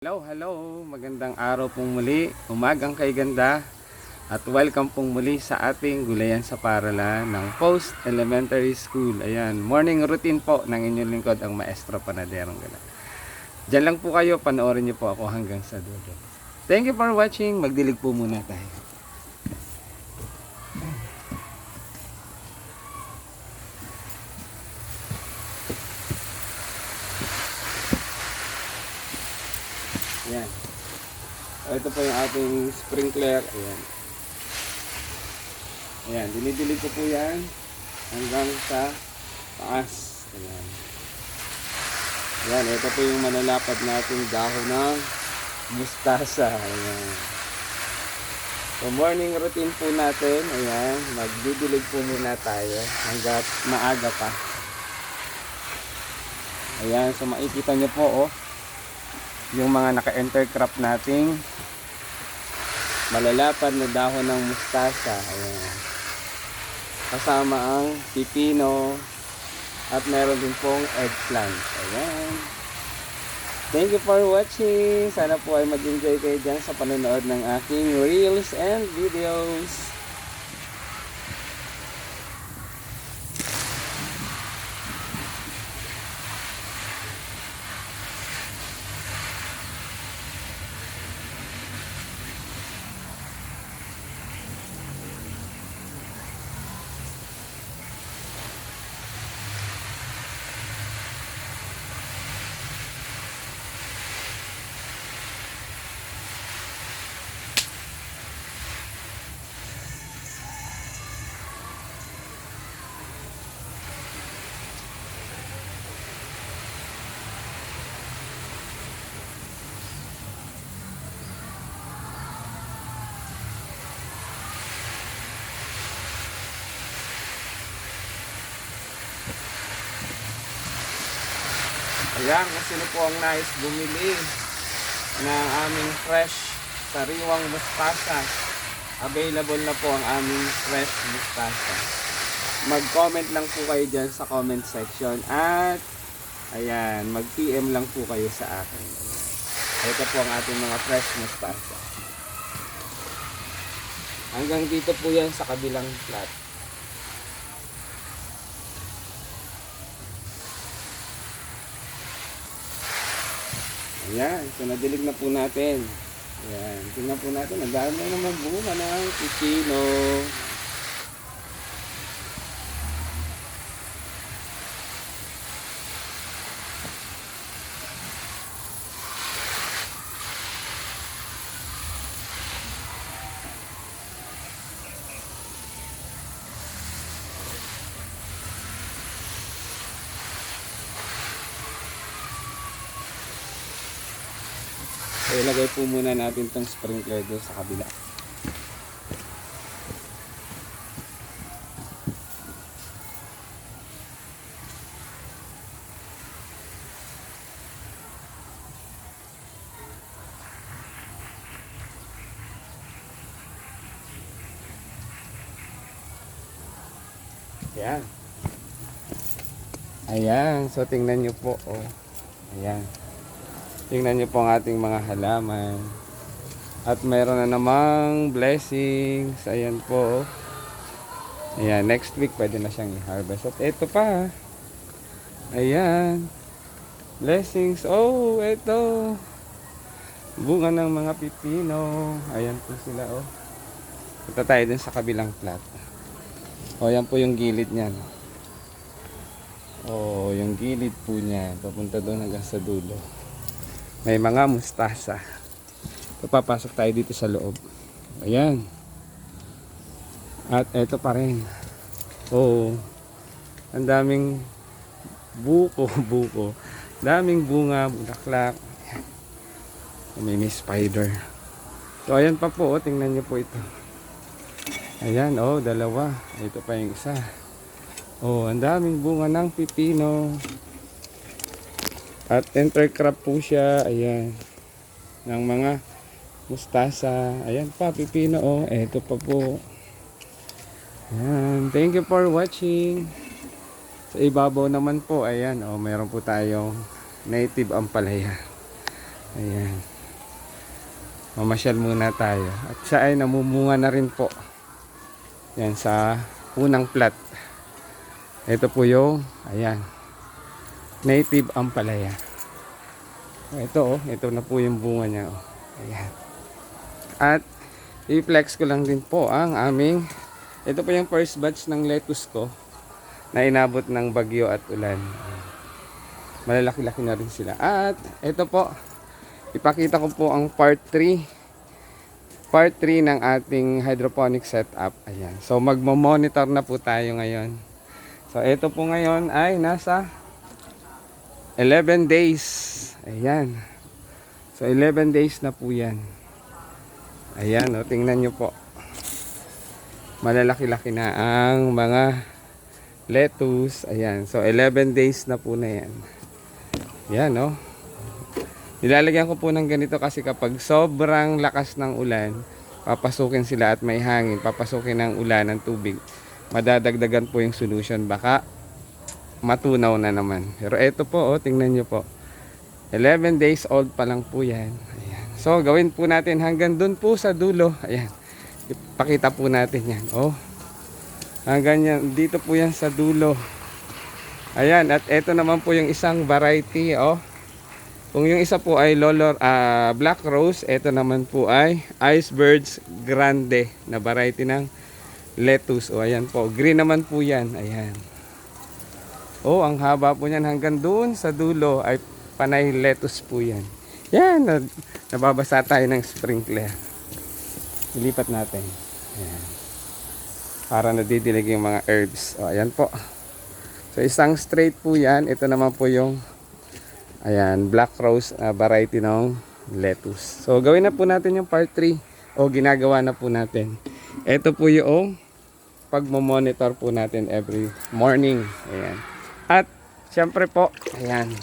Hello, hello! Magandang araw pong muli, umagang kay ganda at welcome pong muli sa ating gulayan sa paralan ng Post Elementary School. Ayan, morning routine po ng inyong lingkod, ang Maestro Panaderong Gala. Diyan lang po kayo, panoorin niyo po ako hanggang sa dulo. Thank you for watching, magdilig po muna tayo. Ayan. Ito po yung ating sprinkler. Ayan. Ayan, dinidilig ko po yan hanggang sa taas. Ayan. Ayan, ito po yung malalapad nating dahon ng mustasa. Ayan. So, morning routine po natin. Ayan, magdidilig po muna tayo hanggat maaga pa. Ayan, so makikita nyo po, yung mga naka-intercrop nating malalapad na dahon ng mustasa. Ayan. Kasama ang pipino at meron din pong eggplant. Ayan. Thank you for watching. Sana po ay mag-enjoy kayo dyan sa panonood ng aking reels and videos. Ayan, kung sino po ang nais bumili ng aming fresh sariwang mustasa, available na po ang aming fresh mustasa. Mag-comment lang po kayo dyan sa comment section at ayan, mag-PM lang po kayo sa akin. Ito po ang ating mga fresh mustasa. Hanggang dito po yan sa kabilang flat. Ayan, so nadilig na po natin. Ayan, tingnan po natin, ang dami naman bunga ng pipino. So, ilagay po muna natin itong sprinkler doon sa kabila. Ayan. Ayan. So, tingnan nyo po. Oh. Ayan. Tingnan nyo po ang ating mga halaman. At mayroon na namang blessings. Ayan po. Ayan. Next week, pwede na siyang i-harvest. At ito pa. Ayan. Blessings. Oh, ito. Bunga ng mga pipino. Ayan po sila. Oh. Punta tayo dun sa kabilang plat. O, yan po yung gilid niyan. O, yung gilid po niya. Papunta doon hanggang sa dulo. May mga mustasa. Papasok tayo dito sa loob. Ayan. At eto pa rin. Oo. Ang daming buko. Daming bunga, bulaklak. May spider. So ayan pa po. Oh, tingnan nyo po ito. Ayan. Oh, dalawa. Ito pa yung isa. Oh, ang daming bunga ng pipino. At intercrop po siya, ayan, ng mga mustasa. Ayan pa, pipino, oh. Eto pa po. Ayan, thank you for watching. Sa ibabaw naman po, ayan, oh, meron po tayong native ampalaya. Ayan. Mamasyal muna tayo. At siya ay namumunga na rin po. Yan sa unang plat. Ito po yung, ayan, native ampalaya. Ito ito na po yung bunga niya. Ayan. At i-flex ko lang din po ang aming, ito po yung first batch ng lettuce ko na inabot ng bagyo at ulan. Malalaki-laki na rin sila. At ito po, ipakita ko po ang part 3 ng ating hydroponic setup. Ayan. So magmo-monitor na po tayo ngayon. So ito po ngayon ay nasa 11 days. Ayan. So 11 days na po yan. Ayan, tingnan nyo po. Malalaki-laki na ang mga lettuce. Ayan. So 11 days na po na yan. Yan, nilalagyan ko po ng ganito kasi kapag sobrang lakas ng ulan, papasukin sila at may hangin, papasukin ng ulan ng tubig, madadagdagan po yung solution, baka matunaw na naman. Pero ito po, tingnan nyo po, 11 days old pa lang po yan. Ayan. So gawin po natin hanggang dun po sa dulo. Ayan, ipakita po natin yan. Hanggang yan, dito po yan sa dulo. Ayan, at ito naman po yung isang variety. Kung yung isa po ay Black Rose, ito naman po ay Icebergs Grande na variety ng lettuce. Ayan po, green naman po yan. Ayan. Ang haba po niyan hanggang doon sa dulo ay panay lettuce po yan. Yan, nababasa tayo ng sprinkler. Ilipat natin. Ayan. Para nadidilig yung mga herbs. Ayan po. So isang straight po yan. Ito naman po yung Black Rose variety ng lettuce. So gawin na po natin yung part 3 ginagawa na po natin. Ito po yung pagmo-monitor po natin every morning. Ayan. At syempre po, ayan,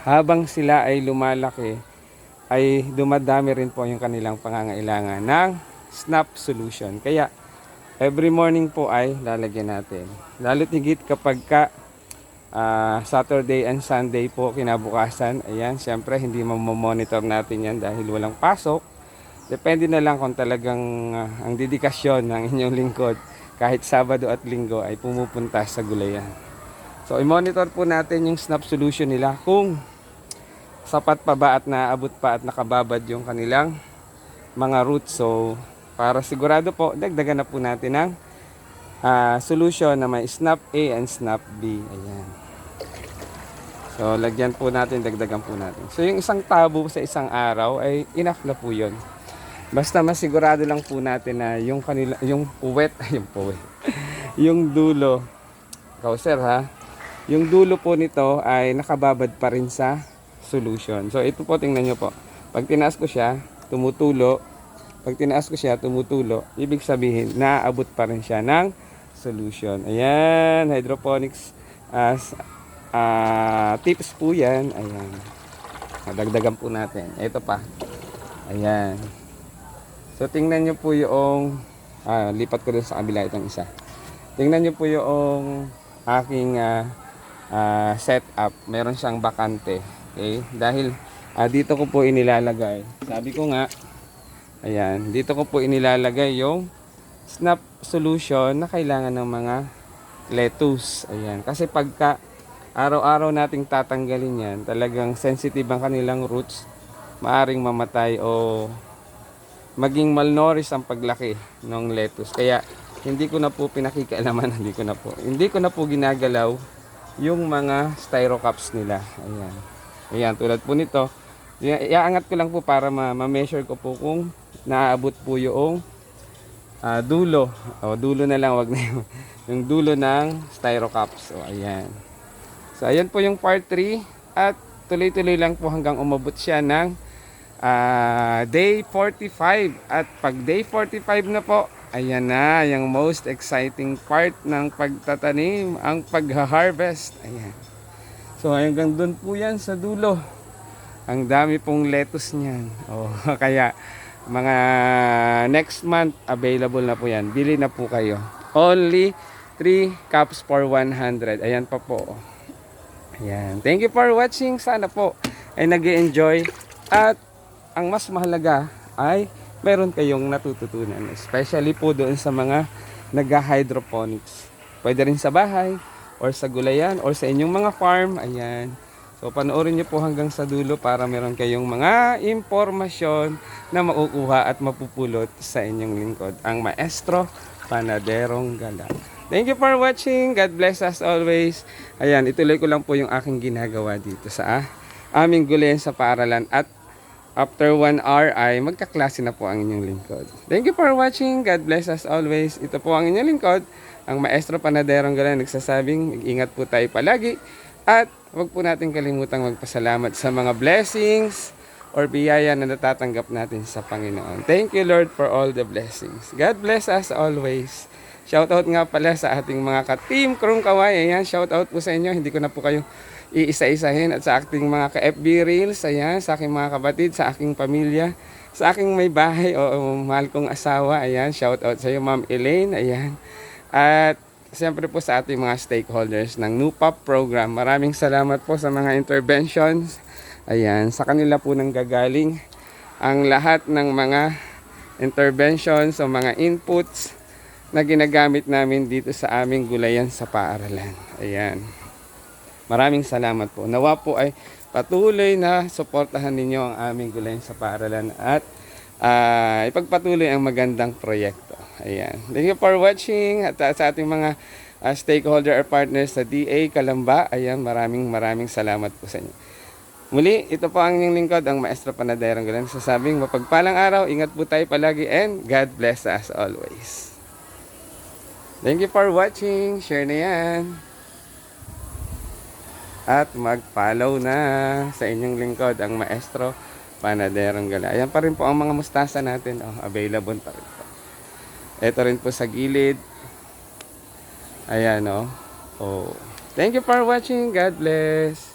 habang sila ay lumalaki, ay dumadami rin po yung kanilang pangangailangan ng snap solution. Kaya every morning po ay lalagyan natin. Lalo't higit kapag Saturday and Sunday po kinabukasan. Ayan, syempre hindi mamomonitor natin yan dahil walang pasok. Depende na lang kung talagang ang dedikasyon ng inyong lingkod kahit Sabado at Linggo ay pumupunta sa gulayan. So i-monitor po natin yung snap solution nila kung sapat pa ba at naabot pa at nakababad yung kanilang mga roots. So para sigurado po, dagdagan na po natin ng solution na may snap A and snap B. Ayan. So lagyan po natin, dagdagan po natin. So yung isang tabo sa isang araw ay enough na po yun. Basta masigurado lang po natin na yung puwet, yung dulo, sir yung dulo po nito ay nakababad pa rin sa solution. So ito po, tingnan nyo po. Pag tinaas ko siya, tumutulo. Pag tinaas ko siya, tumutulo. Ibig sabihin, naaabot pa rin siya ng solution. Ayan, hydroponics tips po yan. Ayan. Dagdagan po natin. Ito pa. Ayan. So, tingnan nyo po yung lipat ko dun sa kabila itong isa. Tingnan nyo po yung aking setup. Meron siyang bakante. Okay? Dahil dito ko po inilalagay. Sabi ko nga, ayan, dito ko po inilalagay yung snap solution na kailangan ng mga lettuce. Ayan. Kasi pagka araw-araw nating tatanggalin yan, talagang sensitive ang kanilang roots, maaring mamatay o maging malnourished ang paglaki ng lettuce. Kaya hindi ko na po pinakikialaman, hindi ko na po ginagalaw yung mga styrocaps nila. Ayan. Ayan, tulad po nito. Iaangat ko lang po para ma-measure ko po kung naaabot po yung dulo. Dulo na lang, wag na yung dulo ng styrocaps. Ayan. So, ayan po yung part 3. At tuloy-tuloy lang po hanggang umabot siya ng day 45. At pag day 45 na po, ayan na, yung most exciting part ng pagtatanim, ang pagha-harvest. Ayan. So, hanggang dun po yan sa dulo. Ang dami pong lettuce niyan. Kaya mga next month available na po yan. Bili na po kayo. Only 3 cups for 100. Ayan pa po. Ayan. Thank you for watching. Sana po ay nag-enjoy. At ang mas mahalaga, ay meron kayong natututunan. Especially po doon sa mga nag-hydroponics. Pwede rin sa bahay, or sa gulayan, or sa inyong mga farm. Ayan. So panoorin niyo po hanggang sa dulo para meron kayong mga impormasyon na makukuha at mapupulot sa inyong lingkod, ang Maestro Panaderong Gala. Thank you for watching. God bless us always. Ayan, ituloy ko lang po yung aking ginagawa dito sa aming gulayan sa paaralan. At after 1 hour ay magkaklase na po ang inyong lingkod. Thank you for watching. God bless us always. Ito po ang inyong lingkod, ang Maestro Panaderong Gala, nagsasabing mag-ingat po tayo palagi. At huwag po natin kalimutang magpasalamat sa mga blessings or biyaya na natatanggap natin sa Panginoon. Thank you, Lord, for all the blessings. God bless us always. Shoutout nga pala sa ating mga ka-team Krung Kaway. Ayan, shoutout po sa inyo. Hindi ko na po kayo iisa-isahin. At sa ating mga ka-FB Reels, ayan, sa aking mga kapatid, sa aking pamilya, sa aking may bahay o mahal kong asawa. Ayan, shoutout sa iyo, Ma'am Elaine. Ayan. At siyempre po sa ating mga stakeholders ng NUPAP program. Maraming salamat po sa mga interventions. Ayan, sa kanila po nang gagaling ang lahat ng mga interventions o mga inputs na ginagamit namin dito sa aming gulayan sa paaralan. Ayan. Maraming salamat po. Nawa po ay patuloy na suportahan ninyo ang aming gulayan sa paaralan at ipagpatuloy ang magandang proyekto. Ayan. Thank you for watching. At sa ating mga stakeholder or partners sa DA Calamba, ayan, maraming salamat po sa inyo. Muli, ito po ang inyong lingkod, ang Maestro Panaderong Gala, sasabing mapagpalang araw, ingat po tayo palagi, and God bless us always. Thank you for watching. Share na yan. At mag-follow na sa inyong lingkod, ang Maestro Panaderong Gala. Ayan pa rin po ang mga mustasa natin. Oh, available pa rin po. Ito rin po sa gilid. Ayan, oh. Oh. Thank you for watching. God bless.